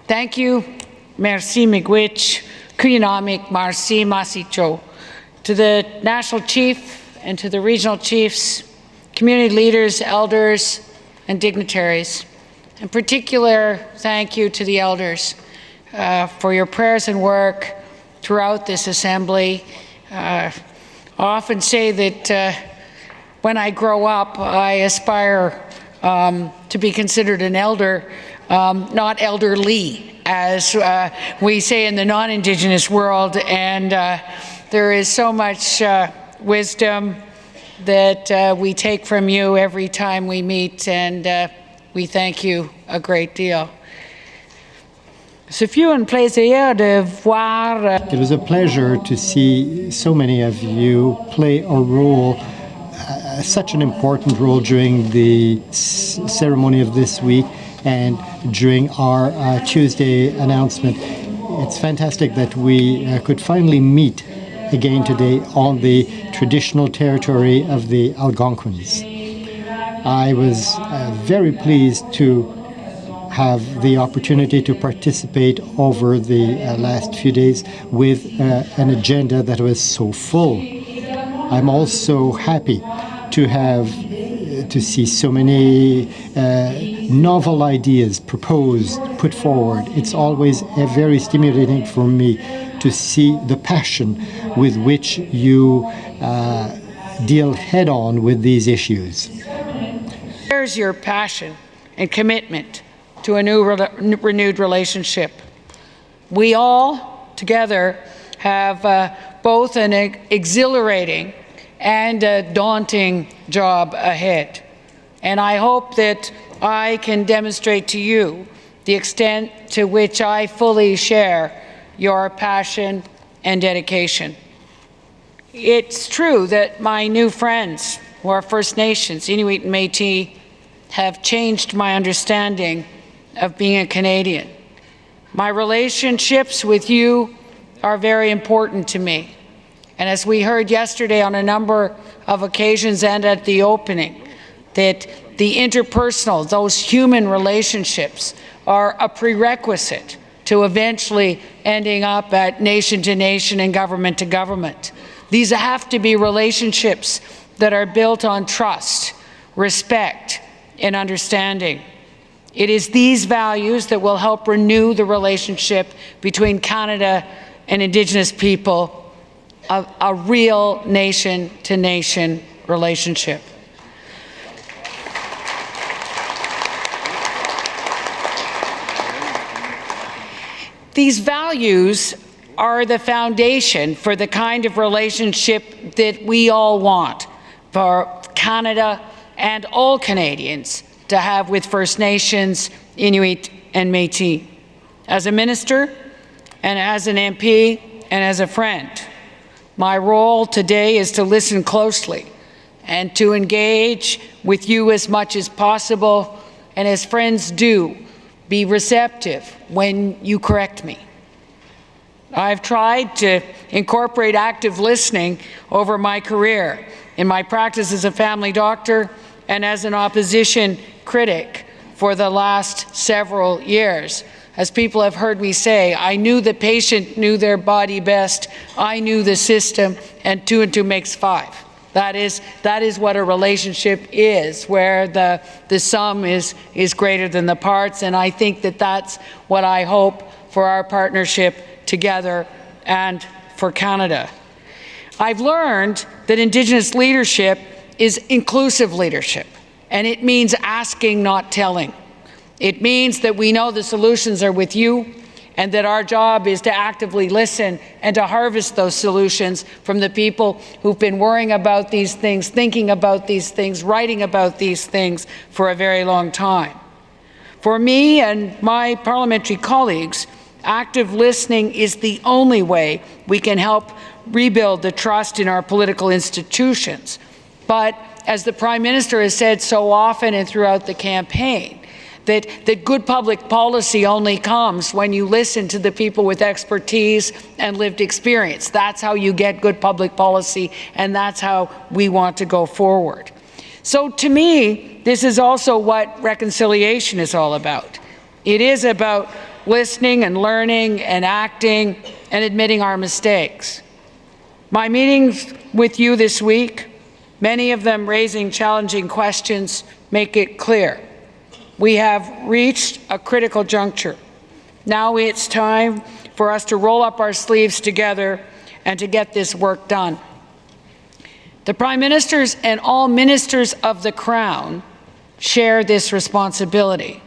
Thank you. Merci miigwech. Kuyunamik marci masicho. To the National Chief and to the regional chiefs, community leaders, elders, and dignitaries. In particular, thank you to the elders for your prayers and work throughout this assembly. I often say that when I grow up, I aspire to be considered an elder, not elderly, as we say in the non-Indigenous world. And there is so much wisdom that we take from you every time we meet, and we thank you a great deal. It was a pleasure to see so many of you play a role, such an important role during the ceremony of this week and during our Tuesday announcement. It's fantastic that we could finally meet again today on the traditional territory of the Algonquins. I was very pleased to have the opportunity to participate over the last few days with an agenda that was so full. I'm also happy to see so many novel ideas proposed, put forward. It's always very stimulating for me to see the passion with which you deal head-on with these issues. Where's your passion and commitment to a new renewed relationship? We all together have both an exhilarating and a daunting job ahead. And I hope that I can demonstrate to you the extent to which I fully share your passion and dedication. It's true that my new friends who are First Nations, Inuit and Métis, have changed my understanding of being a Canadian. My relationships with you are very important to me. And as we heard yesterday on a number of occasions and at the opening, that the interpersonal, those human relationships, are a prerequisite to eventually ending up at nation to nation and government to government. These have to be relationships that are built on trust, respect, and understanding. It is these values that will help renew the relationship between Canada and Indigenous people, a real nation-to-nation relationship. These values are the foundation for the kind of relationship that we all want for Canada and all Canadians to have with First Nations, Inuit, and Métis. As a minister, and as an MP, and as a friend, my role today is to listen closely and to engage with you as much as possible, and as friends do, be receptive when you correct me. I've tried to incorporate active listening over my career in my practice as a family doctor and as an opposition critic for the last several years. As people have heard me say, I knew the patient knew their body best, I knew the system, and 2 and 2 makes 5. That is what a relationship is, where the sum is greater than the parts, and I think that that's what I hope for our partnership together and for Canada. I've learned that Indigenous leadership is inclusive leadership, and it means asking, not telling. It means that we know the solutions are with you, and that our job is to actively listen and to harvest those solutions from the people who've been worrying about these things, thinking about these things, writing about these things for a very long time. For me and my parliamentary colleagues, active listening is the only way we can help rebuild the trust in our political institutions. But as the Prime Minister has said so often and throughout the campaign, that good public policy only comes when you listen to the people with expertise and lived experience. That's how you get good public policy, and that's how we want to go forward. So to me, this is also what reconciliation is all about. It is about listening and learning and acting and admitting our mistakes. My meetings with you this week, many of them raising challenging questions, make it clear. We have reached a critical juncture. Now it's time for us to roll up our sleeves together and to get this work done. The Prime Ministers and all ministers of the Crown share this responsibility.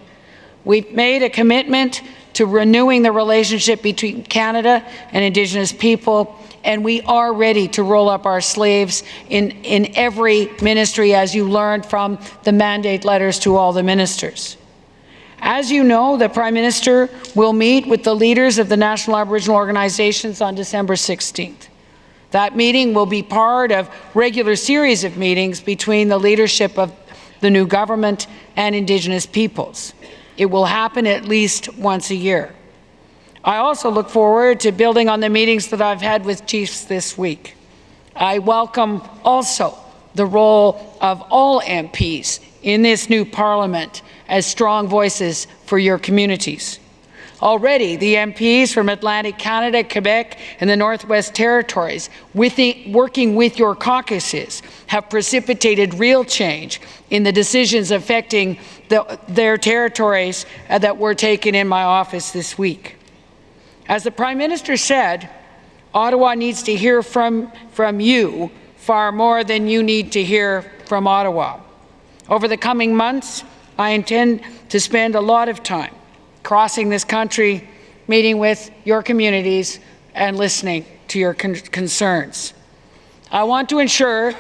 We've made a commitment to renewing the relationship between Canada and Indigenous people, and we are ready to roll up our sleeves in every ministry, as you learned from the mandate letters to all the ministers. As you know, the Prime Minister will meet with the leaders of the National Aboriginal Organizations on December 16th. That meeting will be part of a regular series of meetings between the leadership of the new government and Indigenous peoples. It will happen at least once a year. I also look forward to building on the meetings that I've had with chiefs this week. I welcome also the role of all MPs in this new Parliament as strong voices for your communities. Already, the MPs from Atlantic Canada, Quebec, and the Northwest Territories, working with your caucuses, have precipitated real change in the decisions affecting their territories that were taken in my office this week. As the Prime Minister said, Ottawa needs to hear from you far more than you need to hear from Ottawa. Over the coming months, I intend to spend a lot of time crossing this country, meeting with your communities, and listening to your concerns. I want to ensure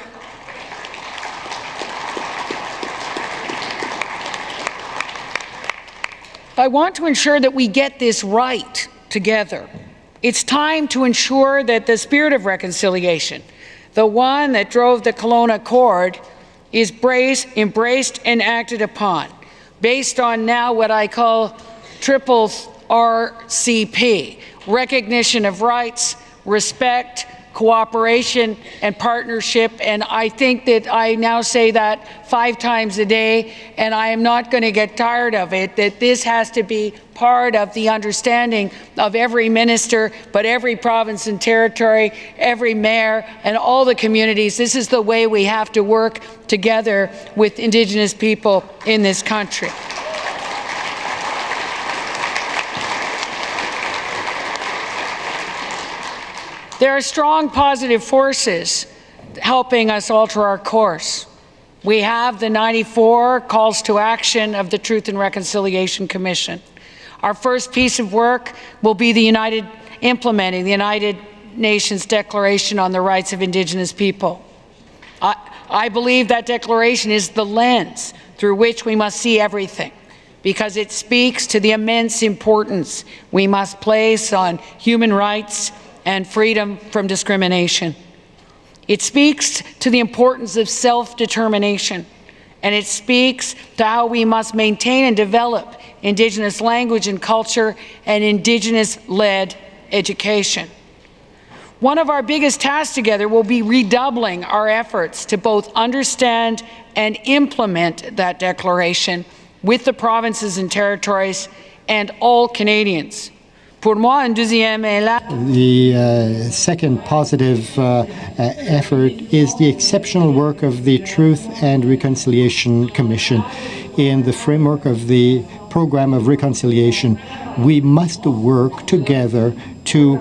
that we get this right together. It's time to ensure that the spirit of reconciliation, the one that drove the Kelowna Accord, is embraced and acted upon, based on now what I call triple RCP: recognition of rights, respect, cooperation, and partnership. And I think that I now say that 5 times a day, and I am not going to get tired of it, that this has to be part of the understanding of every minister, but every province and territory, every mayor, and all the communities. This is the way we have to work together with Indigenous people in this country. There are strong positive forces helping us alter our course. We have the 94 calls to action of the Truth and Reconciliation Commission. Our first piece of work will be implementing the United Nations Declaration on the Rights of Indigenous People. I believe that declaration is the lens through which we must see everything, because it speaks to the immense importance we must place on human rights and freedom from discrimination. It speaks to the importance of self-determination, and it speaks to how we must maintain and develop Indigenous language and culture and Indigenous-led education. One of our biggest tasks together will be redoubling our efforts to both understand and implement that declaration with the provinces and territories and all Canadians. The second positive effort is the exceptional work of the Truth and Reconciliation Commission. In the framework of the program of reconciliation, we must work together to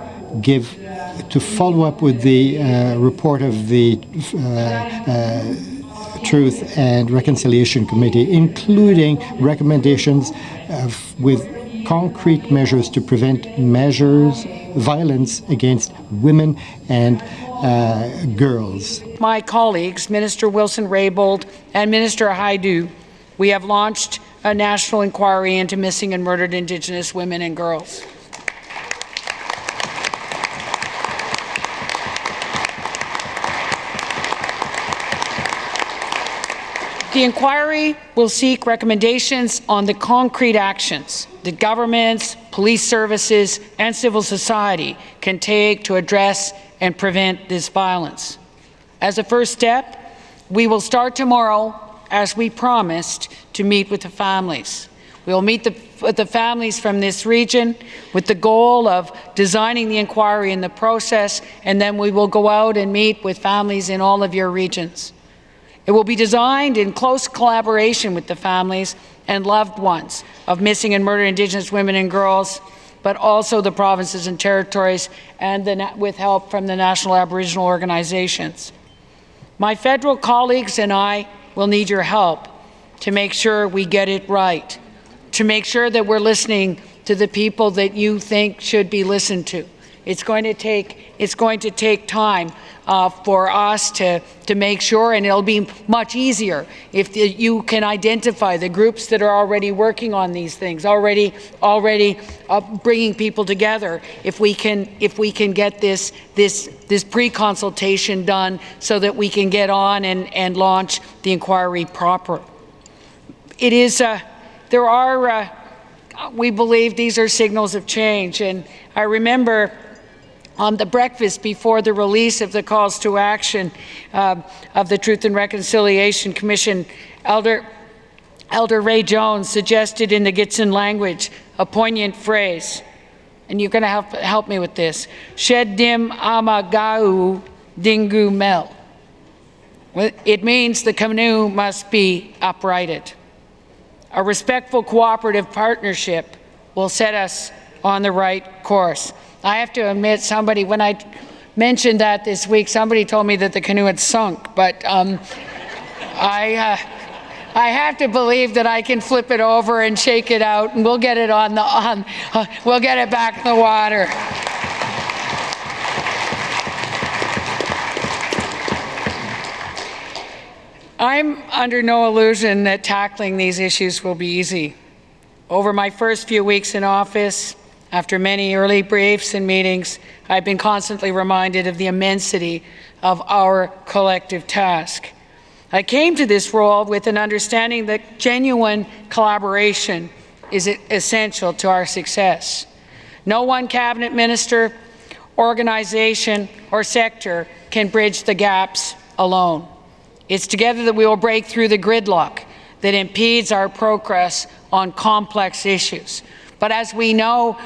follow up with the report of the Truth and Reconciliation Committee, including recommendations with concrete measures to prevent violence against women and girls. My colleagues, Minister Wilson-Raybould and Minister Haidu, we have launched a national inquiry into missing and murdered Indigenous women and girls. The inquiry will seek recommendations on the concrete actions that governments, police services, and civil society can take to address and prevent this violence. As a first step, we will start tomorrow, as we promised, to meet with the families. We will meet with the families from this region with the goal of designing the inquiry and the process, and then we will go out and meet with families in all of your regions. It will be designed in close collaboration with the families and loved ones of missing and murdered Indigenous women and girls, but also the provinces and territories, and with help from the national Aboriginal organizations. My federal colleagues and I will need your help to make sure we get it right, to make sure that we're listening to the people that you think should be listened to. It's going to take time for us to make sure, and it'll be much easier if you can identify the groups that are already working on these things, already bringing people together. If we can get this pre-consultation done so that we can get on and launch the inquiry proper. It is we believe these are signals of change, and I remember on the breakfast before the release of the calls to action of the Truth and Reconciliation Commission, Elder Ray Jones suggested in the Gitxsan language a poignant phrase, and you're going to help me with this: Shed dim amagau dingu mel. It means the canoe must be uprighted. A respectful cooperative partnership will set us on the right course. I have to admit, when I mentioned that this week, somebody told me that the canoe had sunk, but I have to believe that I can flip it over and shake it out, and we'll get it we'll get it back in the water. I'm under no illusion that tackling these issues will be easy. Over my first few weeks in office, after many early briefs and meetings, I've been constantly reminded of the immensity of our collective task. I came to this role with an understanding that genuine collaboration is essential to our success. No one cabinet minister, organization, or sector can bridge the gaps alone. It's together that we will break through the gridlock that impedes our progress on complex issues. But as we know,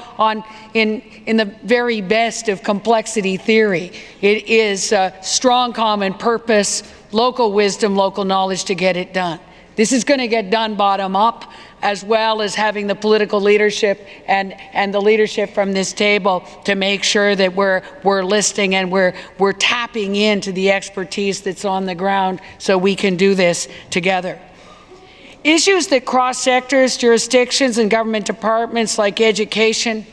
in the very best of complexity theory, it is strong common purpose, local wisdom, local knowledge to get it done. This is going to get done bottom up, as well as having the political leadership and the leadership from this table to make sure that we're listening and we're tapping into the expertise that's on the ground so we can do this together. Issues that cross sectors, jurisdictions, and government departments like education,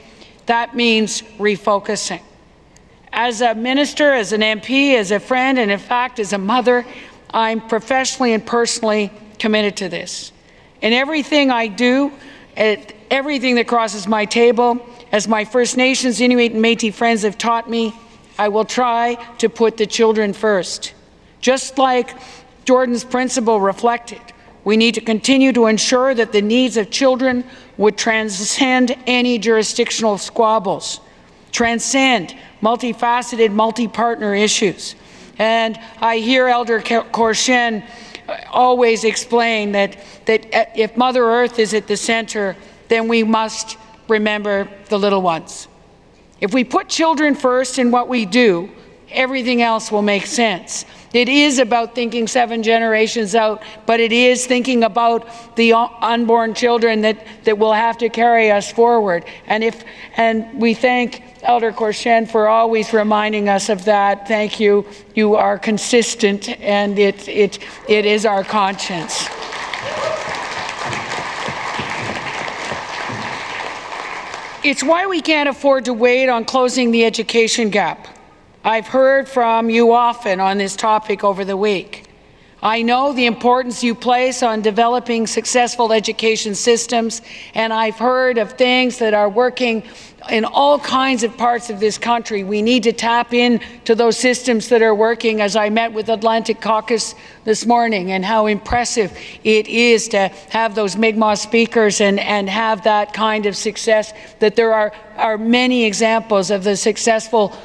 that means refocusing. As a minister, as an MP, as a friend, and in fact, as a mother, I'm professionally and personally committed to this. In everything I do, everything that crosses my table, as my First Nations, Inuit, and Métis friends have taught me, I will try to put the children first. Just like Jordan's principle reflected, we need to continue to ensure that the needs of children would transcend any jurisdictional squabbles, transcend multifaceted, multi-partner issues. And I hear Elder Korshen always explain that if Mother Earth is at the center, then we must remember the little ones. If we put children first in what we do, everything else will make sense. It is about thinking 7 generations out, but it is thinking about the unborn children that will have to carry us forward. And we thank Elder Korshen for always reminding us of that. Thank you. You are consistent, and it is our conscience. It's why we can't afford to wait on closing the education gap. I've heard from you often on this topic over the week. I know the importance you place on developing successful education systems, and I've heard of things that are working in all kinds of parts of this country. We need to tap into those systems that are working, as I met with Atlantic Caucus this morning, and how impressive it is to have those Mi'kmaq speakers and have that kind of success, that there are many examples of the successful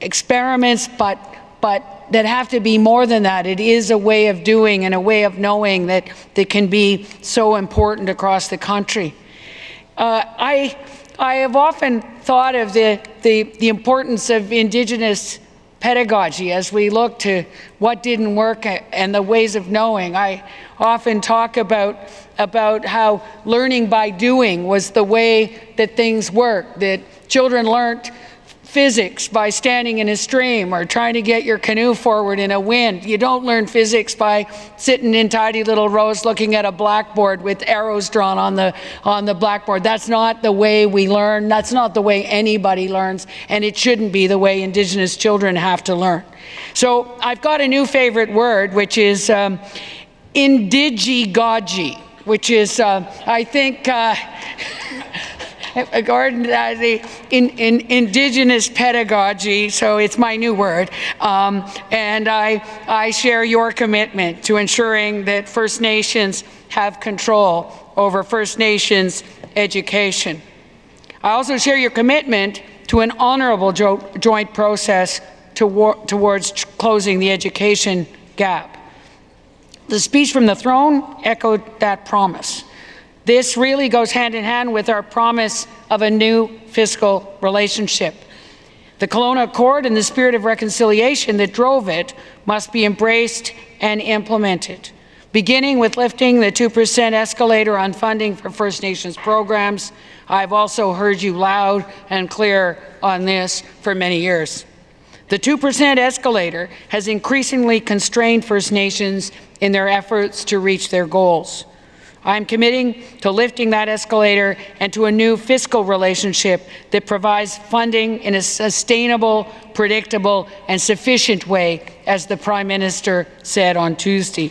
experiments, but but that have to be more than that. It is a way of doing and a way of knowing that can be so important across the country. I have often thought of the importance of Indigenous pedagogy as we look to what didn't work and the ways of knowing. I often talk about how learning by doing was the way that things worked, that children learned physics by standing in a stream or trying to get your canoe forward in a wind. You don't learn physics by sitting in tidy little rows looking at a blackboard with arrows drawn on the blackboard. That's not the way we learn. That's not the way anybody learns, and it shouldn't be the way Indigenous children have to learn. So I've got a new favorite word, which is indigigogy, which is, I think, according to the Indigenous pedagogy, so it's my new word, and I share your commitment to ensuring that First Nations have control over First Nations education. I also share your commitment to an honourable joint process towards closing the education gap. The speech from the throne echoed that promise. This really goes hand in hand with our promise of a new fiscal relationship. The Kelowna Accord and the spirit of reconciliation that drove it must be embraced and implemented, beginning with lifting the 2% escalator on funding for First Nations programs. I've also heard you loud and clear on this for many years. The 2% escalator has increasingly constrained First Nations in their efforts to reach their goals. I'm committing to lifting that escalator and to a new fiscal relationship that provides funding in a sustainable, predictable, and sufficient way, as the Prime Minister said on Tuesday.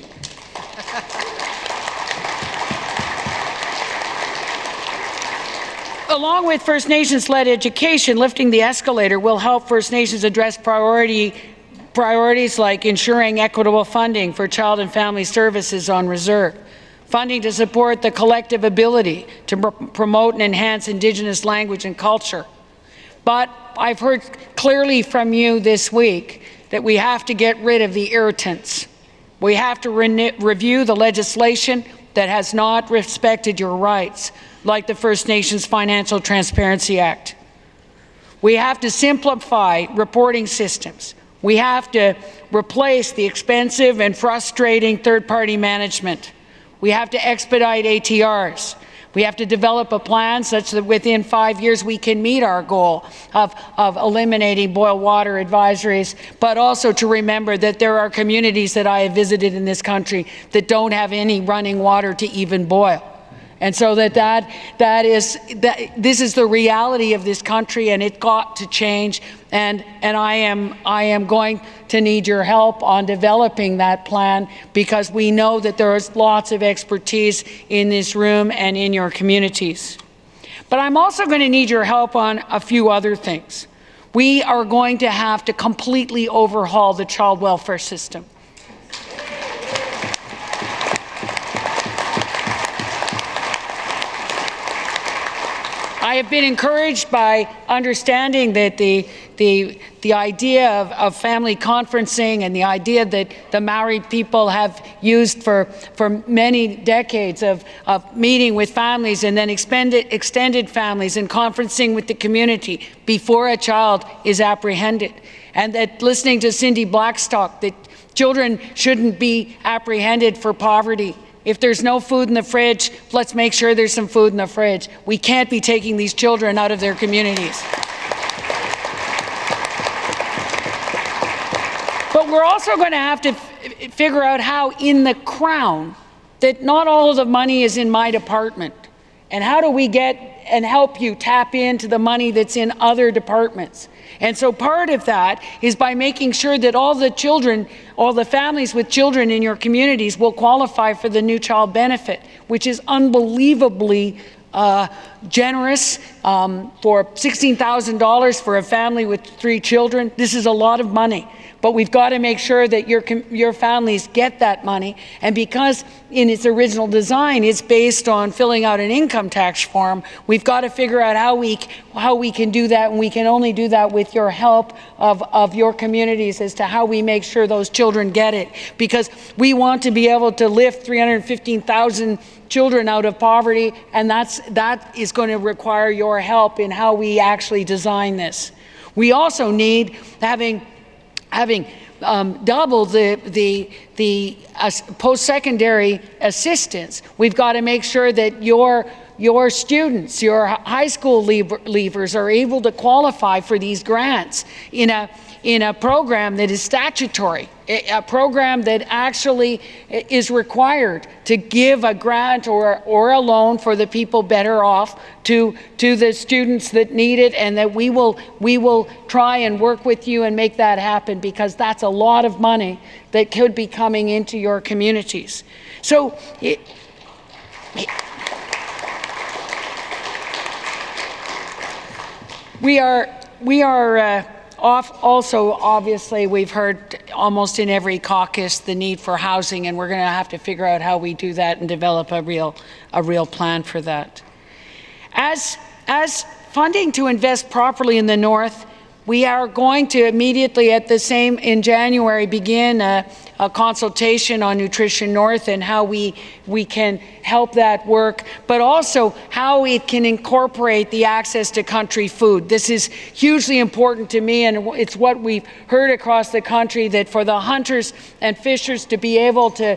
Along with First Nations-led education, lifting the escalator will help First Nations address priorities like ensuring equitable funding for child and family services on reserve, funding to support the collective ability to promote and enhance Indigenous language and culture. But I've heard clearly from you this week that we have to get rid of the irritants. We have to review the legislation that has not respected your rights, like the First Nations Financial Transparency Act. We have to simplify reporting systems. We have to replace the expensive and frustrating third-party management. We have to expedite ATRs. We have to develop a plan such that within 5 years we can meet our goal of eliminating boil water advisories, but also to remember that there are communities that I have visited in this country that don't have any running water to even boil. And so this is the reality of this country, and it got to change. And I am going to need your help on developing that plan, because we know that there is lots of expertise in this room and in your communities. But I'm also going to need your help on a few other things. We are going to have to completely overhaul the child welfare system. I have been encouraged by understanding that the idea of family conferencing and the idea that the Maori people have used for many decades of meeting with families and then extended families and conferencing with the community before a child is apprehended. And that listening to Cindy Blackstock, that children shouldn't be apprehended for poverty. If there's no food in the fridge, let's make sure there's some food in the fridge. We can't be taking these children out of their communities. But we're also going to have to figure out how in the Crown, that not all of the money is in my department. And how do we get and help you tap into the money that's in other departments? And so part of that is by making sure that all the children, all the families with children in your communities will qualify for the new child benefit, which is unbelievably generous for $16,000 for a family with 3 children. This is a lot of money. but we've got to make sure that your families get that money. And because in its original design, it's based on filling out an income tax form, we've got to figure out how we can do that, and we can only do that with your help of your communities as to how we make sure those children get it. Because we want to be able to lift 315,000 children out of poverty, and that is going to require your help in how we actually design this. We also need, having doubled the post-secondary assistance, we've got to make sure that your students, your high school leavers, are able to qualify for these grants in a program that is statutory, a program that actually is required to give a grant or a loan for the people better off to the students that need it, and that we will try and work with you and make that happen, because that's a lot of money that could be coming into your communities. So we are also, obviously, we've heard almost in every caucus the need for housing, and we're going to have to figure out how we do that and develop a real plan for that. As funding to invest properly in the North, we are going to immediately in January begin a consultation on Nutrition North and how we can help that work, but also how it can incorporate the access to country food. This is hugely important to me, and it's what we've heard across the country, that for the hunters and fishers to be able to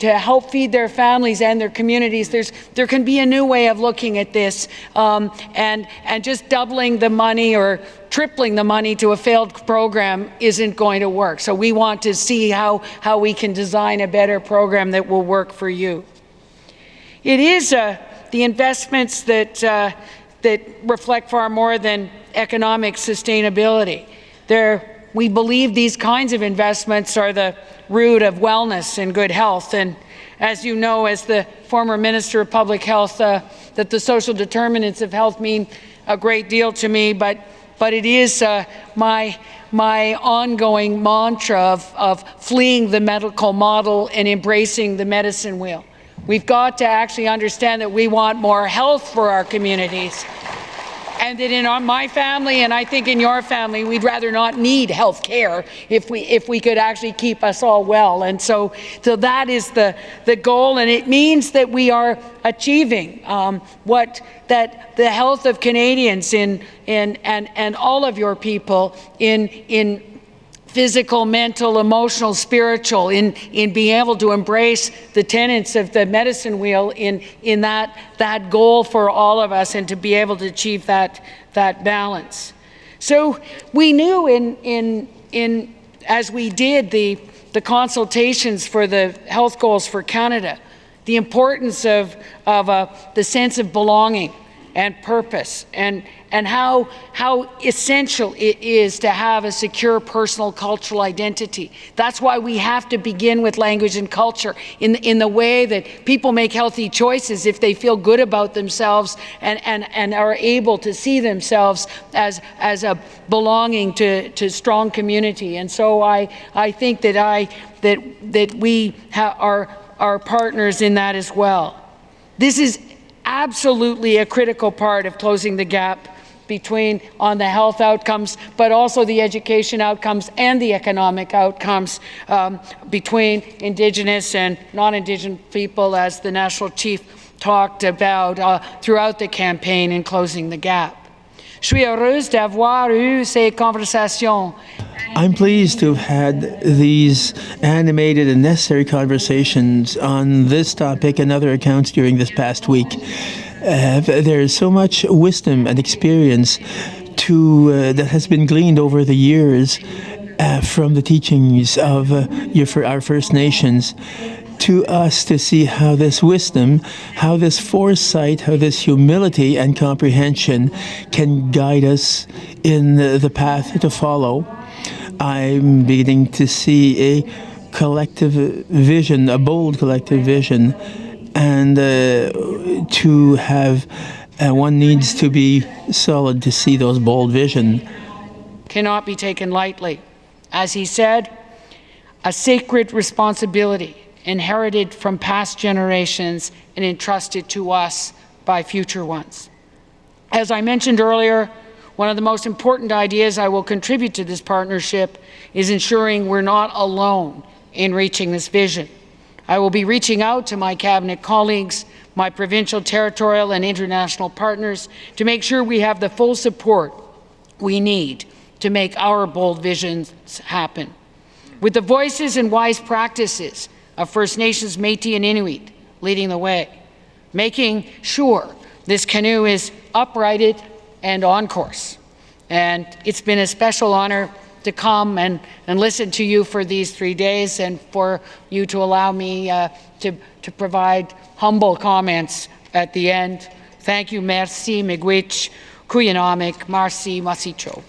help feed their families and their communities, there can be a new way of looking at this, and just doubling the money or tripling the money to a failed program isn't going to work. So we want to see how we can design a better program that will work for you. It is the investments that reflect far more than economic sustainability. We believe these kinds of investments are the root of wellness and good health. And as you know, as the former Minister of Public Health, that the social determinants of health mean a great deal to me, but it is my ongoing mantra of fleeing the medical model and embracing the medicine wheel. We've got to actually understand that we want more health for our communities, and that in my family, and I think in your family, we'd rather not need health care if we could actually keep us all well. And so that is the goal, and it means that we are achieving the health of Canadians and all of your people in physical, mental, emotional, spiritual, in being able to embrace the tenets of the medicine wheel in that goal for all of us, and to be able to achieve that balance. So we knew in as we did the consultations for the health goals for Canada, the importance of the sense of belonging and purpose, and how essential it is to have a secure personal cultural identity. That's why we have to begin with language and culture in the way that people make healthy choices if they feel good about themselves and are able to see themselves as a belonging to strong community. And so I think that we are partners in that as well. This is absolutely a critical part of closing the gap on the health outcomes, but also the education outcomes and the economic outcomes between Indigenous and non-Indigenous people, as the National Chief talked about throughout the campaign in closing the gap. Je suis heureuse d'avoir eu ces conversations. I'm pleased to have had these animated and necessary conversations on this topic and other accounts during this past week. There is so much wisdom and experience that has been gleaned over the years from the teachings of our First Nations, to us to see how this wisdom, how this foresight, how this humility and comprehension can guide us in the path to follow. I'm beginning to see a collective vision, a bold collective vision, and to have one needs to be solid to see those bold vision. Cannot be taken lightly. As he said, a sacred responsibility inherited from past generations and entrusted to us by future ones. As I mentioned earlier, one of the most important ideas I will contribute to this partnership is ensuring we're not alone in reaching this vision. I will be reaching out to my cabinet colleagues, my provincial, territorial, and international partners to make sure we have the full support we need to make our bold visions happen. With the voices and wise practices of First Nations, Métis, and Inuit leading the way, making sure this canoe is uprighted and on course. And it's been a special honor to come and listen to you for these 3 days, and for you to allow me to provide humble comments at the end. Thank you, merci, miigwech, kuyanomik, marcy, masicho.